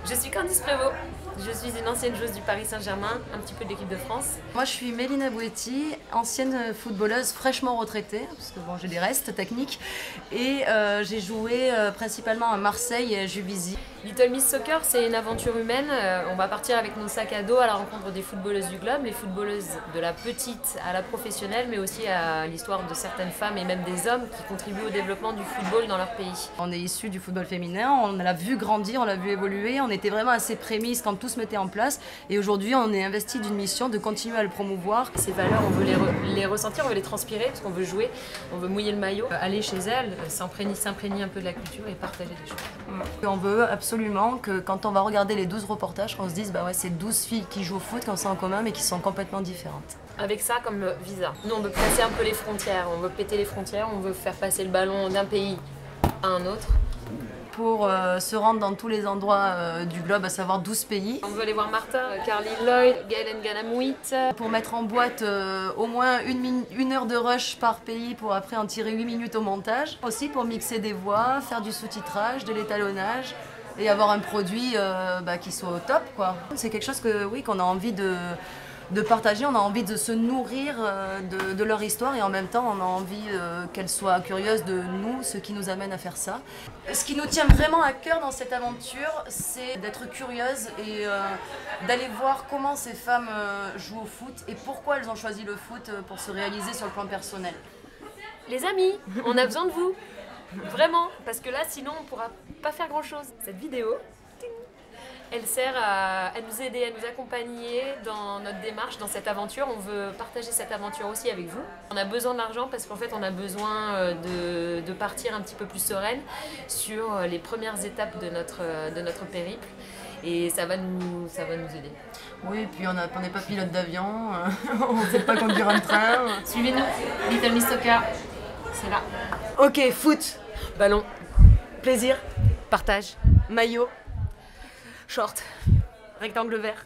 Je suis Candice Prévost, je suis une ancienne joueuse du Paris Saint-Germain, un petit peu de l'équipe de France. Moi je suis Mélina Bouetti, ancienne footballeuse fraîchement retraitée, parce que bon, j'ai des restes techniques, et j'ai joué principalement à Marseille et à Juvisy. Little Miss Soccer, c'est une aventure humaine. On va partir avec mon sac à dos à la rencontre des footballeuses du globe, les footballeuses de la petite à la professionnelle, mais aussi à l'histoire de certaines femmes et même des hommes qui contribuent au développement du football dans leur pays. On est issus du football féminin, on l'a vu grandir, on l'a vu évoluer, on était vraiment à ses prémices quand tout se mettait en place, et aujourd'hui on est investi d'une mission de continuer à le promouvoir. Ces valeurs, on veut les ressentir, on veut les transpirer, parce qu'on veut jouer, on veut mouiller le maillot, aller chez elles, s'imprégner un peu de la culture et partager des choses. On veut absolument que quand on va regarder les 12 reportages, qu'on se dise bah ouais, c'est 12 filles qui jouent au foot, qu'on sait en commun, mais qui sont complètement différentes. Avec ça comme visa. Nous on veut casser un peu les frontières, on veut péter les frontières, on veut faire passer le ballon d'un pays à un autre. Pour se rendre dans tous les endroits du globe, à savoir 12 pays. On veut aller voir Martin, Carly Lloyd, Gaël Ngalamouit. Pour mettre en boîte au moins une heure de rush par pays pour après en tirer 8 minutes au montage. Aussi pour mixer des voix, faire du sous-titrage, de l'étalonnage et avoir un produit qui soit au top, quoi. C'est quelque chose que, oui, qu'on a envie de partager, on a envie de se nourrir de leur histoire et en même temps on a envie qu'elles soient curieuses de nous, ce qui nous amène à faire ça. Ce qui nous tient vraiment à cœur dans cette aventure, c'est d'être curieuse et d'aller voir comment ces femmes jouent au foot et pourquoi elles ont choisi le foot pour se réaliser sur le plan personnel. Les amis, on a besoin de vous, vraiment, parce que là sinon on pourra pas faire grand chose. Cette vidéo, elle sert à nous aider, à nous accompagner dans notre démarche, dans cette aventure. On veut partager cette aventure aussi avec vous. On a besoin d'argent parce qu'en fait on a besoin de partir un petit peu plus sereine sur les premières étapes de notre périple. Et ça va nous aider. Oui, et puis on n'est pas pilote d'avion, on ne sait pas conduire un train. Suivez-nous, Little Miss Soccer, c'est là. Ok, foot, Ballon, plaisir, partage, maillot, short, rectangle vert.